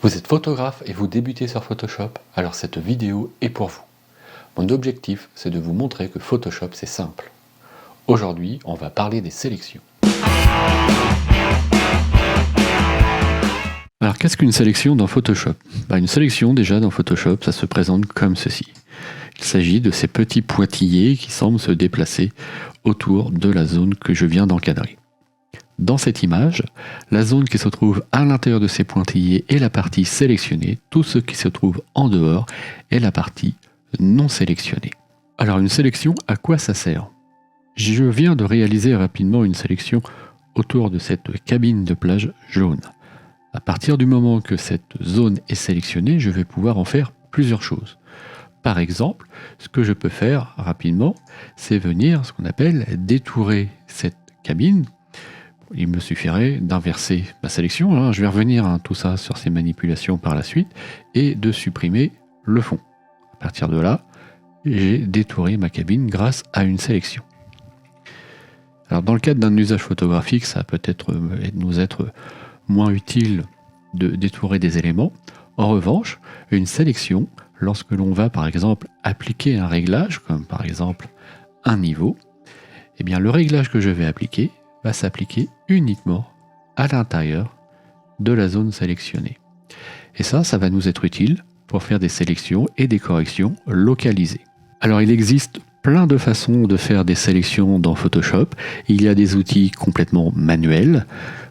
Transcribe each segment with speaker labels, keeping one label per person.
Speaker 1: Vous êtes photographe et vous débutez sur Photoshop, alors cette vidéo est pour vous. Mon objectif, c'est de vous montrer que Photoshop, c'est simple. Aujourd'hui, on va parler des sélections. Alors, qu'est-ce qu'une sélection dans Photoshop? Une sélection, déjà, dans Photoshop, ça se présente comme ceci. Il s'agit de ces petits pointillés qui semblent se déplacer autour de la zone que je viens d'encadrer. Dans cette image, la zone qui se trouve à l'intérieur de ces pointillés est la partie sélectionnée, tout ce qui se trouve en dehors est la partie non sélectionnée. Alors une sélection, à quoi ça sert? Je viens de réaliser rapidement une sélection autour de cette cabine de plage jaune. À partir du moment que cette zone est sélectionnée, je vais pouvoir en faire plusieurs choses. Par exemple, ce que je peux faire rapidement, c'est venir ce qu'on appelle détourer cette cabine. Il me suffirait d'inverser ma sélection, je vais revenir tout ça sur ces manipulations par la suite, et de supprimer le fond. À partir de là, j'ai détouré ma cabine grâce à une sélection. Alors dans le cadre d'un usage photographique, ça peut nous être moins utile de détourer des éléments. En revanche, une sélection, lorsque l'on va par exemple appliquer un réglage, comme par exemple un niveau, eh bien le réglage que je vais appliquer va s'appliquer uniquement à l'intérieur de la zone sélectionnée. Et ça va nous être utile pour faire des sélections et des corrections localisées. Alors il existe plein de façons de faire des sélections dans Photoshop. Il y a des outils complètement manuels,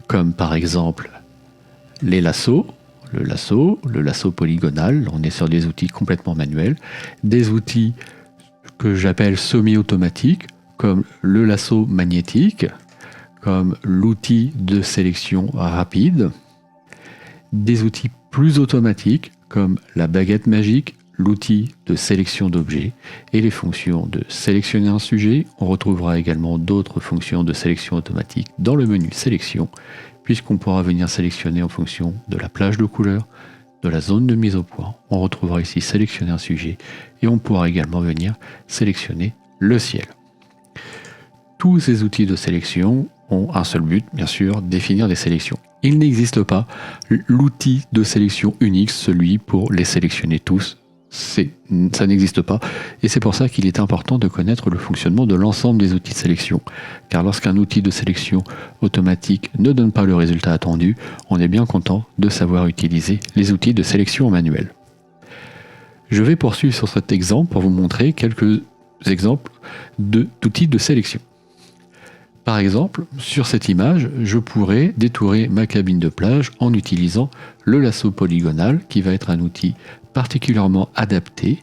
Speaker 1: comme par exemple les lassos, le lasso polygonal, on est sur des outils complètement manuels, des outils que j'appelle semi-automatiques, comme le lasso magnétique, comme l'outil de sélection rapide, des outils plus automatiques comme la baguette magique, l'outil de sélection d'objets et les fonctions de sélectionner un sujet. On retrouvera également d'autres fonctions de sélection automatique dans le menu sélection, puisqu'on pourra venir sélectionner en fonction de la plage de couleurs, de la zone de mise au point. On retrouvera ici sélectionner un sujet et on pourra également venir sélectionner le ciel. Tous ces outils de sélection ont un seul but, bien sûr, définir des sélections. Il n'existe pas l'outil de sélection unique, celui pour les sélectionner tous. Ça n'existe pas, et c'est pour ça qu'il est important de connaître le fonctionnement de l'ensemble des outils de sélection. Car lorsqu'un outil de sélection automatique ne donne pas le résultat attendu, on est bien content de savoir utiliser les outils de sélection manuelle. Je vais poursuivre sur cet exemple pour vous montrer quelques exemples d'outils de sélection. Par exemple, sur cette image, je pourrais détourer ma cabine de plage en utilisant le lasso polygonal, qui va être un outil particulièrement adapté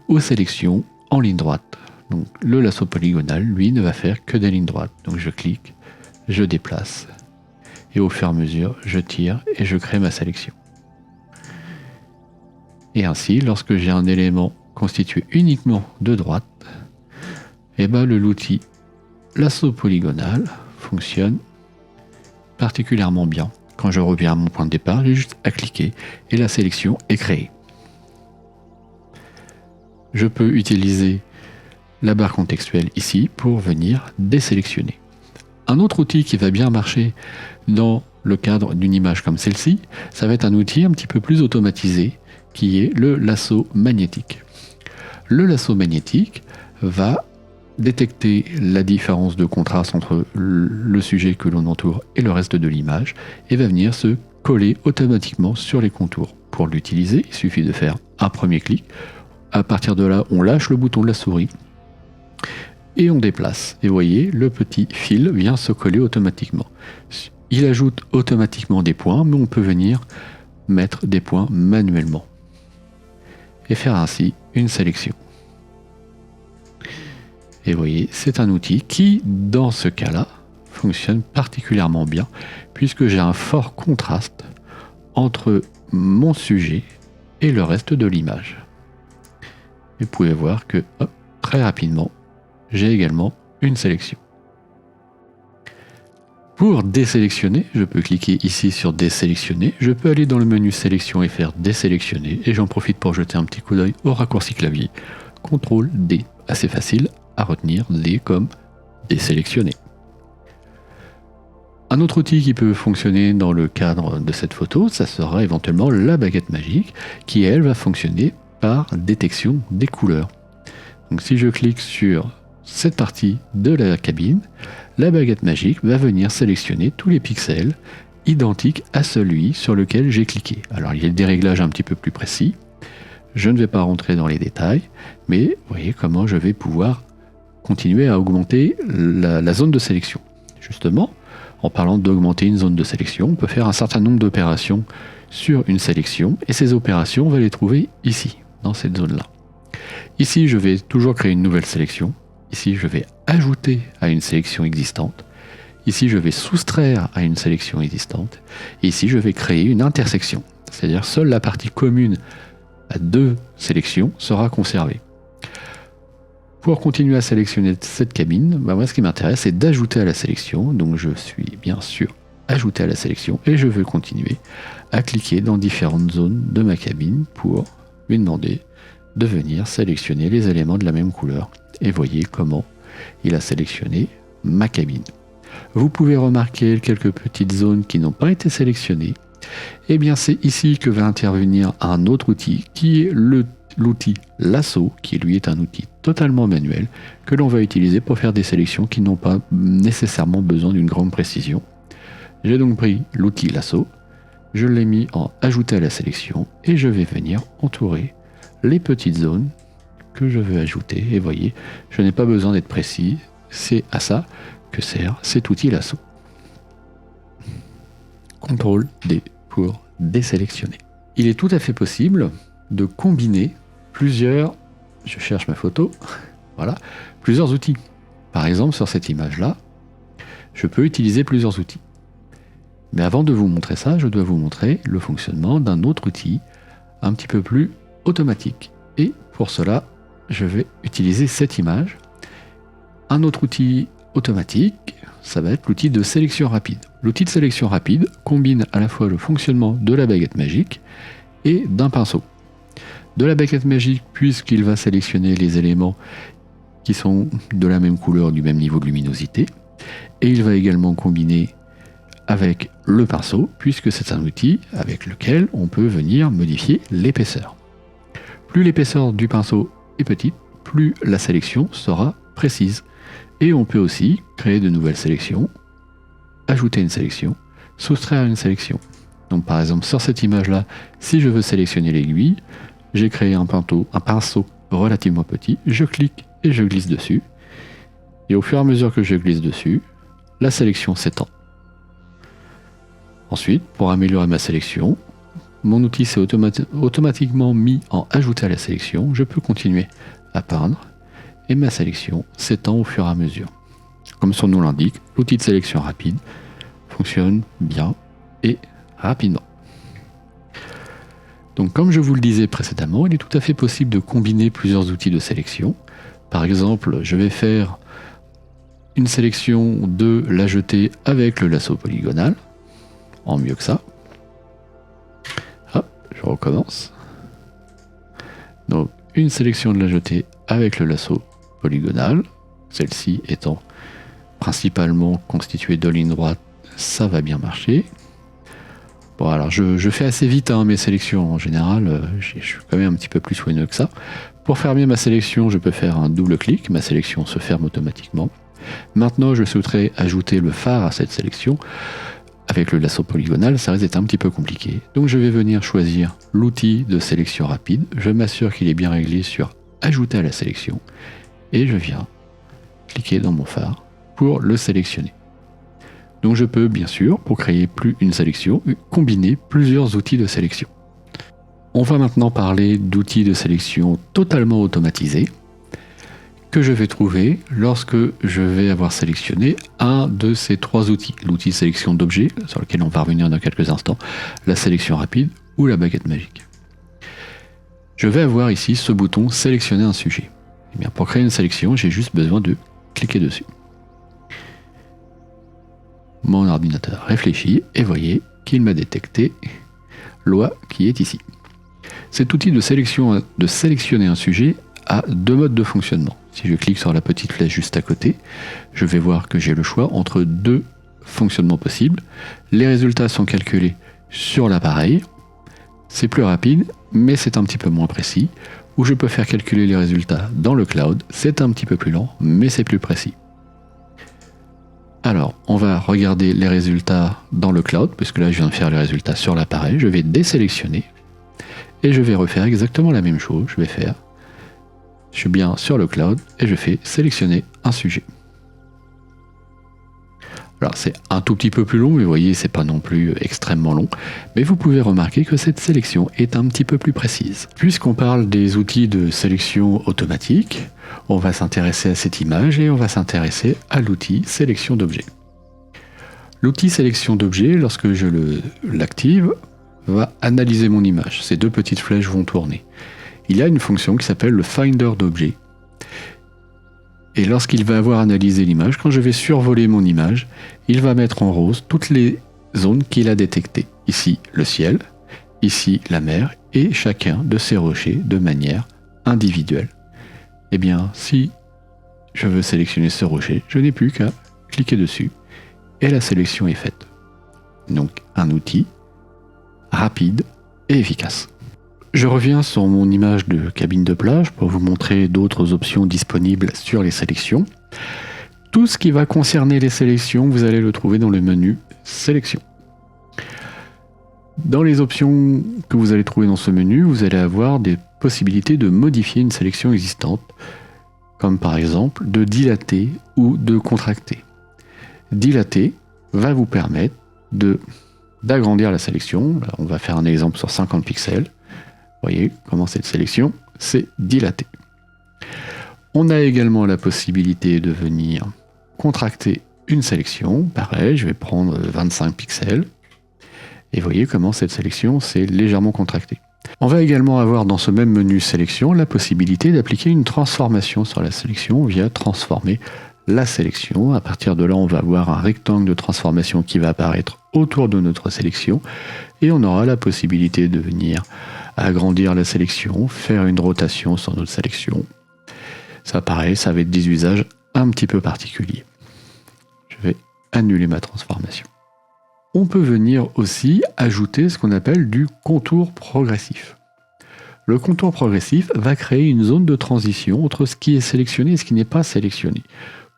Speaker 1: aux sélections en ligne droite. Donc, le lasso polygonal, lui, ne va faire que des lignes droites. Donc je clique, je déplace, et au fur et à mesure, je tire et je crée ma sélection. Et ainsi, lorsque j'ai un élément constitué uniquement de droite, l'outil lasso polygonal fonctionne particulièrement bien. Quand je reviens à mon point de départ, j'ai juste à cliquer et la sélection est créée. Je peux utiliser la barre contextuelle ici pour venir désélectionner. Un autre outil qui va bien marcher dans le cadre d'une image comme celle-ci, ça va être un outil un petit peu plus automatisé qui est le lasso magnétique. Le lasso magnétique va détecter la différence de contraste entre le sujet que l'on entoure et le reste de l'image et va venir se coller automatiquement sur les contours. Pour l'utiliser, il suffit de faire un premier clic. À partir de là, on lâche le bouton de la souris et on déplace. Et vous voyez, le petit fil vient se coller automatiquement. Il ajoute automatiquement des points, mais on peut venir mettre des points manuellement et faire ainsi une sélection. Et vous voyez, c'est un outil qui, dans ce cas-là, fonctionne particulièrement bien, puisque j'ai un fort contraste entre mon sujet et le reste de l'image. Vous pouvez voir que, très rapidement, j'ai également une sélection. Pour désélectionner, je peux cliquer ici sur désélectionner, je peux aller dans le menu sélection et faire désélectionner, et j'en profite pour jeter un petit coup d'œil au raccourci clavier. CTRL D, assez facile à retenir, D comme désélectionner. Un autre outil qui peut fonctionner dans le cadre de cette photo, ça sera éventuellement la baguette magique, qui elle va fonctionner par détection des couleurs. Donc si je clique sur cette partie de la cabine, la baguette magique va venir sélectionner tous les pixels identiques à celui sur lequel j'ai cliqué. Alors il y a des réglages un petit peu plus précis, je ne vais pas rentrer dans les détails, mais vous voyez comment je vais pouvoir continuer à augmenter la zone de sélection. Justement, en parlant d'augmenter une zone de sélection, on peut faire un certain nombre d'opérations sur une sélection, et ces opérations, on va les trouver ici, dans cette zone-là. Ici, je vais toujours créer une nouvelle sélection. Ici, je vais ajouter à une sélection existante. Ici, je vais soustraire à une sélection existante. Et ici, je vais créer une intersection. C'est-à-dire, seule la partie commune à deux sélections sera conservée. Pour continuer à sélectionner cette cabine, moi, ce qui m'intéresse, c'est d'ajouter à la sélection. Donc, je suis bien sûr ajouté à la sélection et je veux continuer à cliquer dans différentes zones de ma cabine pour lui demander de venir sélectionner les éléments de la même couleur. Et voyez comment il a sélectionné ma cabine. Vous pouvez remarquer quelques petites zones qui n'ont pas été sélectionnées. Et bien c'est ici que va intervenir un autre outil qui est l'outil lasso, qui lui est un outil totalement manuel que l'on va utiliser pour faire des sélections qui n'ont pas nécessairement besoin d'une grande précision. J'ai donc pris l'outil lasso, je l'ai mis en ajouter à la sélection et je vais venir entourer les petites zones que je veux ajouter. Et voyez, je n'ai pas besoin d'être précis, c'est à ça que sert cet outil lasso. CTRL D pour désélectionner. Il est tout à fait possible de combiner plusieurs, je cherche ma photo, voilà, plusieurs outils. Par exemple, sur cette image-là, je peux utiliser plusieurs outils. Mais avant de vous montrer ça, je dois vous montrer le fonctionnement d'un autre outil un petit peu plus automatique. Et pour cela, je vais utiliser cette image. Un autre outil automatique, ça va être l'outil de sélection rapide. L'outil de sélection rapide combine à la fois le fonctionnement de la baguette magique et d'un pinceau. De la baguette magique, puisqu'il va sélectionner les éléments qui sont de la même couleur, du même niveau de luminosité. Et il va également combiner avec le pinceau, puisque c'est un outil avec lequel on peut venir modifier l'épaisseur. Plus l'épaisseur du pinceau est petite, plus la sélection sera précise. Et on peut aussi créer de nouvelles sélections, ajouter une sélection, soustraire une sélection. Donc par exemple sur cette image-là, si je veux sélectionner l'aiguille, j'ai créé un pinceau relativement petit, je clique et je glisse dessus. Et au fur et à mesure que je glisse dessus, la sélection s'étend. Ensuite, pour améliorer ma sélection, mon outil s'est automatiquement mis en ajouter à la sélection. Je peux continuer à peindre et ma sélection s'étend au fur et à mesure. Comme son nom l'indique, l'outil de sélection rapide fonctionne bien et rapidement. Donc comme je vous le disais précédemment, il est tout à fait possible de combiner plusieurs outils de sélection. Par exemple, je vais faire une sélection de la jetée avec le lasso polygonal, en mieux que ça. Hop, je recommence. Donc une sélection de la jetée avec le lasso polygonal, celle-ci étant principalement constituée de lignes droites, ça va bien marcher. Bon alors je fais assez vite mes sélections en général, je suis quand même un petit peu plus soigneux que ça. Pour faire bien ma sélection, je peux faire un double clic, ma sélection se ferme automatiquement. Maintenant je souhaiterais ajouter le phare à cette sélection. Avec le lasso polygonal, ça risque d'être un petit peu compliqué. Donc je vais venir choisir l'outil de sélection rapide, je m'assure qu'il est bien réglé sur ajouter à la sélection, et je viens cliquer dans mon phare pour le sélectionner. Donc je peux bien sûr, pour créer une sélection, combiner plusieurs outils de sélection. On va maintenant parler d'outils de sélection totalement automatisés que je vais trouver lorsque je vais avoir sélectionné un de ces trois outils. L'outil de sélection d'objets, sur lequel on va revenir dans quelques instants, la sélection rapide ou la baguette magique. Je vais avoir ici ce bouton sélectionner un sujet. Et bien, pour créer une sélection, j'ai juste besoin de cliquer dessus. Mon ordinateur réfléchit et voyez qu'il m'a détecté l'oie qui est ici. Cet outil de sélectionner un sujet a deux modes de fonctionnement. Si je clique sur la petite flèche juste à côté, je vais voir que j'ai le choix entre deux fonctionnement possible. Les résultats sont calculés sur l'appareil. C'est plus rapide, mais c'est un petit peu moins précis. Ou je peux faire calculer les résultats dans le cloud. C'est un petit peu plus lent, mais c'est plus précis. Alors, on va regarder les résultats dans le cloud, puisque là je viens de faire les résultats sur l'appareil. Je vais désélectionner et je vais refaire exactement la même chose. Je suis bien sur le cloud et je fais sélectionner un sujet. Alors c'est un tout petit peu plus long, mais vous voyez, c'est pas non plus extrêmement long. Mais vous pouvez remarquer que cette sélection est un petit peu plus précise. Puisqu'on parle des outils de sélection automatique, on va s'intéresser à cette image et on va s'intéresser à l'outil sélection d'objets. L'outil sélection d'objets, lorsque je l'active, va analyser mon image. Ces deux petites flèches vont tourner. Il y a une fonction qui s'appelle le Finder d'objets. Et lorsqu'il va avoir analysé l'image, quand je vais survoler mon image, il va mettre en rose toutes les zones qu'il a détectées. Ici, le ciel, ici, la mer, et chacun de ces rochers de manière individuelle. Eh bien, si je veux sélectionner ce rocher, je n'ai plus qu'à cliquer dessus, et la sélection est faite. Donc, un outil rapide et efficace. Je reviens sur mon image de cabine de plage pour vous montrer d'autres options disponibles sur les sélections. Tout ce qui va concerner les sélections, vous allez le trouver dans le menu Sélection. Dans les options que vous allez trouver dans ce menu, vous allez avoir des possibilités de modifier une sélection existante, comme par exemple de dilater ou de contracter. Dilater va vous permettre d'agrandir la sélection. Là, on va faire un exemple sur 50 pixels. Vous voyez comment cette sélection s'est dilatée. On a également la possibilité de venir contracter une sélection. Pareil, je vais prendre 25 pixels. Et vous voyez comment cette sélection s'est légèrement contractée. On va également avoir dans ce même menu sélection la possibilité d'appliquer une transformation sur la sélection via transformer la sélection. À partir de là, on va avoir un rectangle de transformation qui va apparaître autour de notre sélection. Et on aura la possibilité de venir agrandir la sélection, faire une rotation sur notre sélection. Ça, pareil, ça va être des usages un petit peu particuliers. Je vais annuler ma transformation. On peut venir aussi ajouter ce qu'on appelle du contour progressif. Le contour progressif va créer une zone de transition entre ce qui est sélectionné et ce qui n'est pas sélectionné.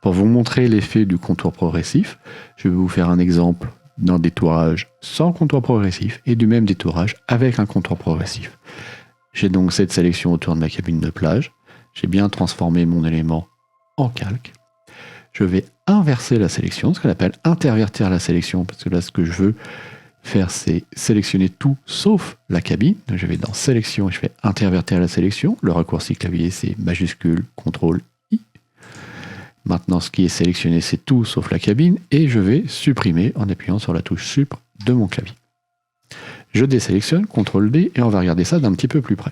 Speaker 1: Pour vous montrer l'effet du contour progressif, je vais vous faire un exemple d'un détourage sans contour progressif et du même détourage avec un contour progressif. J'ai donc cette sélection autour de ma cabine de plage. J'ai bien transformé mon élément en calque. Je vais inverser la sélection, ce qu'on appelle intervertir la sélection, parce que là, ce que je veux faire, c'est sélectionner tout sauf la cabine. Donc, je vais dans sélection et je fais intervertir la sélection. Le raccourci clavier, c'est majuscule, CTRL I. Maintenant, ce qui est sélectionné, c'est tout sauf la cabine, et je vais supprimer en appuyant sur la touche Sup de mon clavier. Je désélectionne, CTRL D, et on va regarder ça d'un petit peu plus près.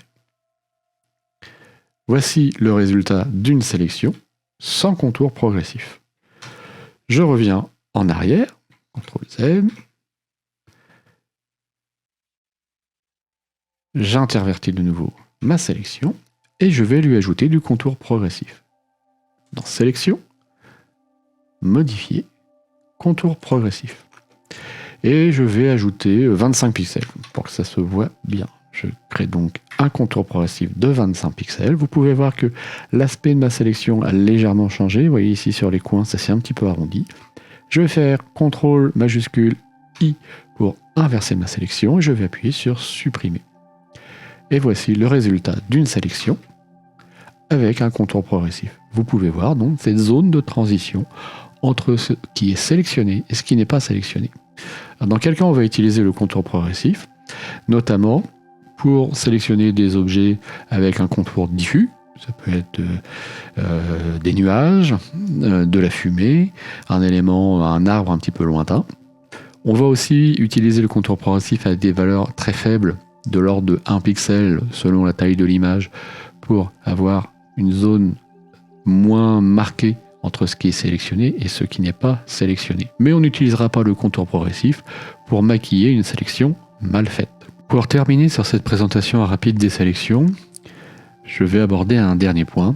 Speaker 1: Voici le résultat d'une sélection sans contour progressif. Je reviens en arrière, CTRL Z. J'intervertis de nouveau ma sélection, et je vais lui ajouter du contour progressif. Dans Sélection, Modifier, Contour progressif. Et je vais ajouter 25 pixels pour que ça se voit bien. Je crée donc un contour progressif de 25 pixels. Vous pouvez voir que l'aspect de ma sélection a légèrement changé. Vous voyez ici sur les coins, ça s'est un petit peu arrondi. Je vais faire CTRL majuscule I pour inverser ma sélection et je vais appuyer sur Supprimer. Et voici le résultat d'une sélection avec un contour progressif. Vous pouvez voir donc cette zone de transition entre ce qui est sélectionné et ce qui n'est pas sélectionné. Alors, dans quel cas on va utiliser le contour progressif, notamment pour sélectionner des objets avec un contour diffus. Ça peut être des nuages, de la fumée, un élément, un arbre un petit peu lointain. On va aussi utiliser le contour progressif avec des valeurs très faibles, de l'ordre de 1 pixel selon la taille de l'image, pour avoir une zone moins marquée entre ce qui est sélectionné et ce qui n'est pas sélectionné. Mais on n'utilisera pas le contour progressif pour maquiller une sélection mal faite. Pour terminer sur cette présentation rapide des sélections, je vais aborder un dernier point.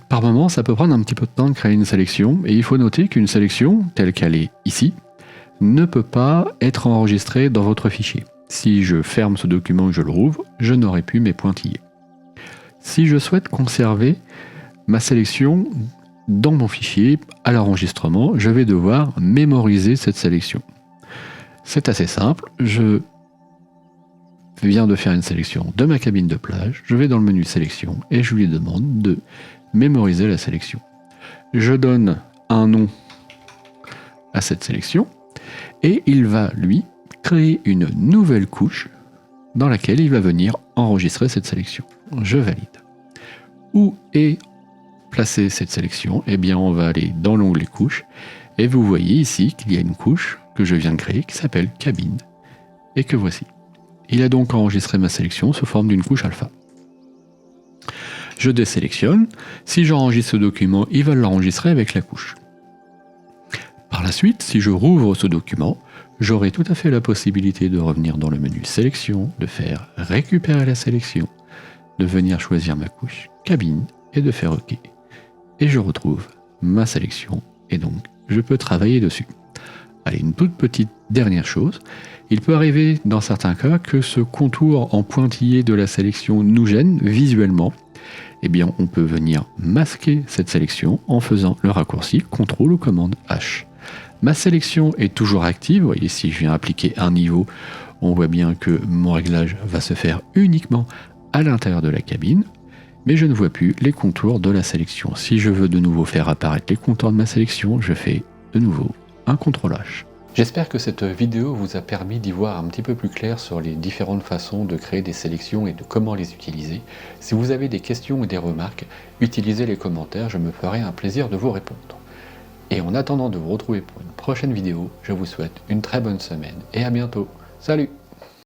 Speaker 1: Par moment, ça peut prendre un petit peu de temps de créer une sélection, et il faut noter qu'une sélection, telle qu'elle est ici, ne peut pas être enregistrée dans votre fichier. Si je ferme ce document et que je le rouvre, je n'aurai plus mes pointillés. Si je souhaite conserver ma sélection dans mon fichier à l'enregistrement, je vais devoir mémoriser cette sélection. C'est assez simple, je viens de faire une sélection de ma cabine de plage, je vais dans le menu sélection et je lui demande de mémoriser la sélection. Je donne un nom à cette sélection et il va, lui, créer une nouvelle couche dans laquelle il va venir enregistrer cette sélection. Je valide. Où est placée cette sélection? Eh bien, on va aller dans l'onglet couche et vous voyez ici qu'il y a une couche que je viens de créer qui s'appelle cabine et que voici. Il a donc enregistré ma sélection sous forme d'une couche alpha. Je désélectionne. Si j'enregistre ce document, il va l'enregistrer avec la couche. Par la suite, si je rouvre ce document, j'aurai tout à fait la possibilité de revenir dans le menu sélection, de faire récupérer la sélection, de venir choisir ma couche cabine et de faire OK. Et je retrouve ma sélection et donc je peux travailler dessus. Allez, une toute petite dernière chose. Il peut arriver dans certains cas que ce contour en pointillé de la sélection nous gêne visuellement. Eh bien, on peut venir masquer cette sélection en faisant le raccourci CTRL ou commande H. Ma sélection est toujours active. Vous voyez, si je viens appliquer un niveau, on voit bien que mon réglage va se faire uniquement à l'intérieur de la cabine, mais je ne vois plus les contours de la sélection. Si je veux de nouveau faire apparaître les contours de ma sélection, je fais de nouveau un CTRL H. J'espère que cette vidéo vous a permis d'y voir un petit peu plus clair sur les différentes façons de créer des sélections et de comment les utiliser. Si vous avez des questions ou des remarques, utilisez les commentaires, je me ferai un plaisir de vous répondre. Et en attendant de vous retrouver pour une prochaine vidéo, je vous souhaite une très bonne semaine et à bientôt. Salut!